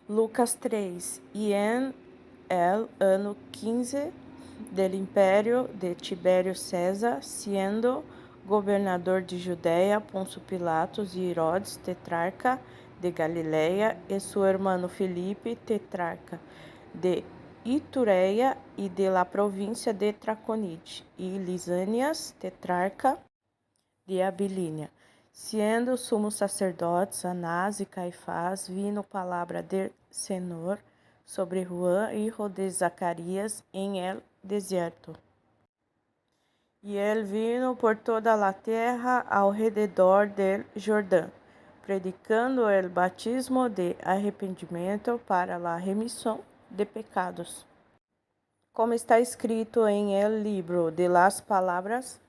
Lucas 3. E en el ano 15 del imperio de Tiberio César, siendo gobernador de Judea, Poncio Pilatos y Herodes, tetrarca de Galileia, y su hermano Felipe, tetrarca de Iturea y de la provincia de Traconite, y Lisanias, tetrarca de Abilinia. Siendo sumos sacerdotes Anás e Caifás, vino palavra del Senhor sobre Juan, hijo de Zacarias, en el desierto. E ele vino por toda a terra ao redor del Jordão, predicando el batismo de arrependimento para a remissão de pecados, como está escrito em el libro de las palavras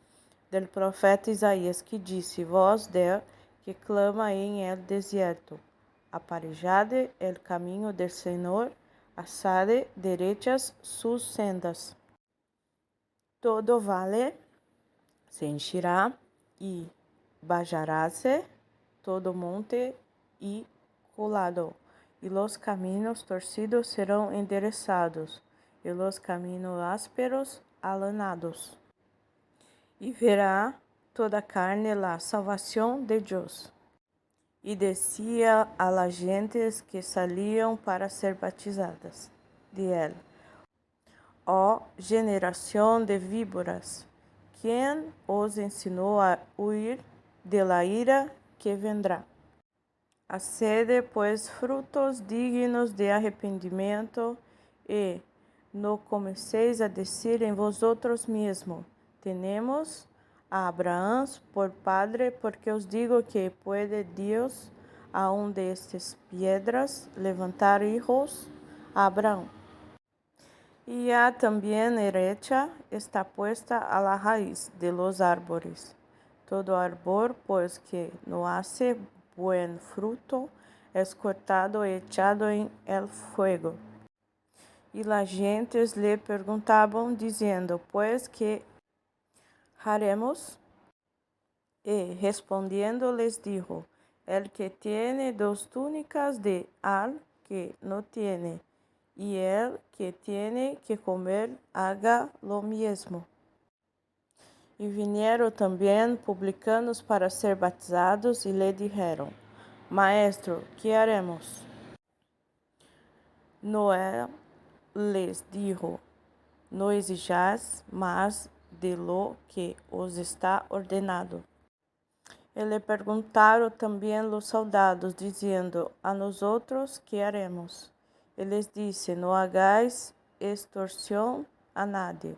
del profeta Isaías, que disse: Voz del que clama em el desierto, aparejade el caminho del Senhor, haced derechas sus sendas. Todo vale se encherá e bajará-se todo monte e colado, e los caminos torcidos serão endereçados, e los caminos ásperos alanados. E verá toda carne la salvação de Deus. E descia a las gentes que saliam para ser batizadas de él. Ó generação de víboras, quem os ensinou a huir de la ira que vendrá? Hacede, pois, frutos dignos de arrependimento, e não comeceis a dizer em vosotros mesmos: Tenemos a Abraão por padre, porque os digo que puede Deus a um destas piedras levantar hijos a Abraão. E a também herecha está puesta a la raíz de los árboles. Todo árbol, pues, que no hace buen fruto, es cortado e echado en el fuego. E las gentes le perguntaban, dizendo: Pues, ¿qué haremos? E respondiendo les dijo: El que tiene dos túnicas de al que no tiene, y el que tiene que comer haga lo mismo. E vinieron também publicanos para ser batizados, e le dijeron: Maestro, ¿qué haremos? Noé les dijo: No exijais más de lo que os está ordenado. E le perguntaram também los soldados, dizendo: A nosotros, ¿qué haremos? E les disse: No hagáis extorsión a nadie,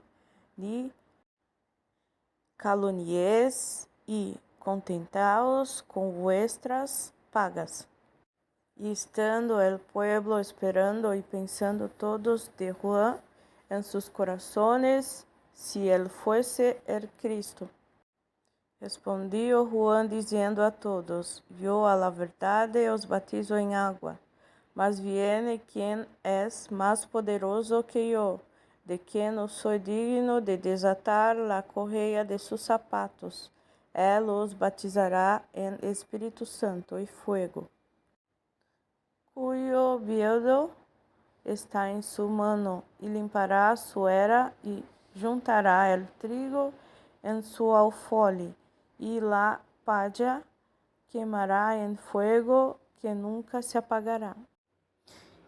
ni caluniéis, e contentaos com vuestras pagas. E estando el pueblo esperando e pensando todos de Juan en sus corazones, si él fuese el Cristo. Respondió Juan dizendo a todos: Yo a la verdade os batizo em água, mas viene quien es más poderoso que yo, de quien no soy digno de desatar la correa de sus zapatos. Él os batizará en Espíritu Santo y fuego, cuyo biedo está en su mano, y limpará su era y juntará el trigo en su alfolí, y la paja quemará en fuego que nunca se apagará.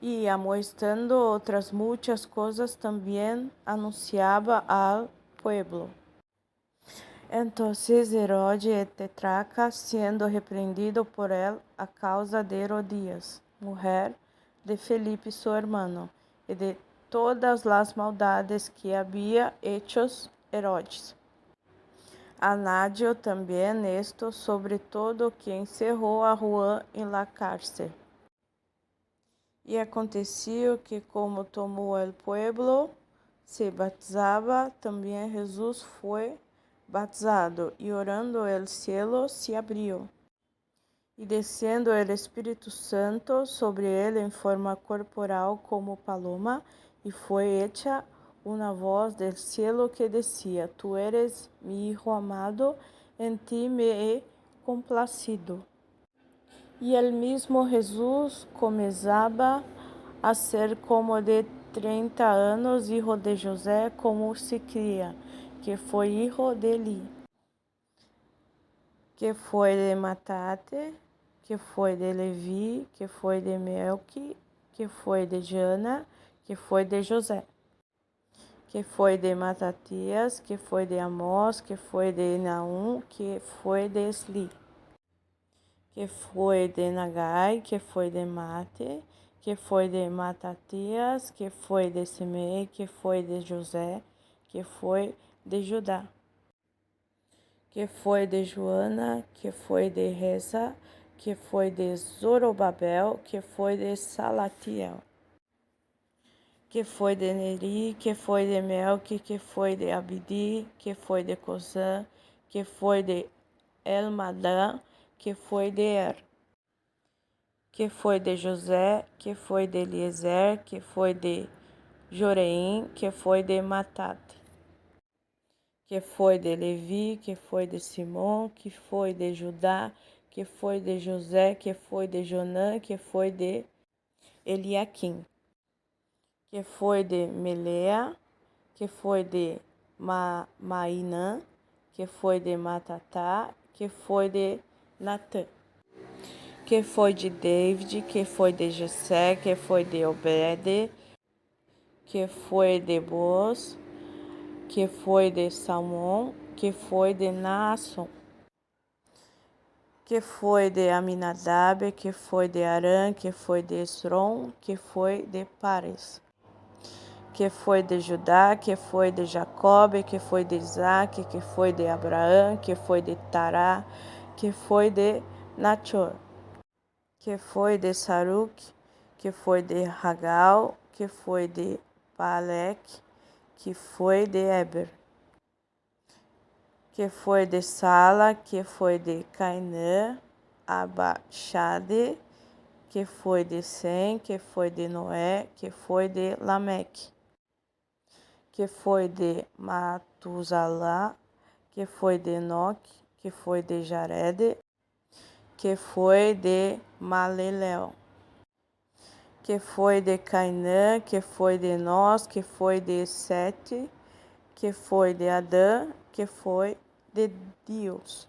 E amoestando outras muitas coisas também anunciava ao pueblo. Entonces Herodes tetrarca, sendo repreendido por él a causa de Herodías, mujer de Felipe su hermano, e de todas las maldades que había hechos Herodes. Anadio também esto, sobre todo que encerrou a Juan en la cárcel. E acontecia que, como tomou el pueblo, se batizava, também Jesus foi batizado, e orando el cielo se abriu, e descendo el Espírito Santo sobre ele em forma corporal como paloma, e foi hecha uma voz del cielo que decía: Tu eres mi Hijo amado, en ti me he complacido. E el mismo Jesus começava a ser como de 30 anos, hijo de José, como se cria, que foi hijo de Eli, que foi de Matate, que foi de Levi, que foi de Melqui, que foi de Jana, que foi de José, que foi de Matatias, que foi de Amós, que foi de Naum, que foi de Esli, que foi de Nagai, que foi de Mate, que foi de Matatias, que foi de Simei, que foi de José, que foi de Judá, que foi de Joana, que foi de Reza, que foi de Zorobabel, que foi de Salatiel, que foi de Neri, que foi de Melque, que foi de Abdi, que foi de Cozã, que foi de Elmadã, que foi de Er, que foi de José, que foi de Eliezer, que foi de Joreim, que foi de Matate, que foi de Levi, que foi de Simão, que foi de Judá, que foi de José, que foi de Jonã, que foi de Eliaquim, que foi de Melea, que foi de Mainã, que foi de Matatá, que foi de Natã, que foi de David, que foi de Jessé, que foi de Obed, que foi de Boaz, que foi de Salmão, que foi de Naasson, que foi de Aminadab, que foi de Arã, que foi de Esrom, que foi de Pares, que foi de Judá, que foi de Jacob, que foi de Isaac, que foi de Abraão, que foi de Tará, que foi de Nachor, que foi de Saruc, que foi de Ragal, que foi de Paleque, que foi de Eber, que foi de Sala, que foi de Cainã, Abaxade, que foi de Sem, que foi de Noé, que foi de Lameque, que foi de Matuzalá, que foi de Enoque, que foi de Jarede, que foi de Malelel, que foi de Cainã, que foi de Nós, que foi de Sete, que foi de Adã, que foi de Deus.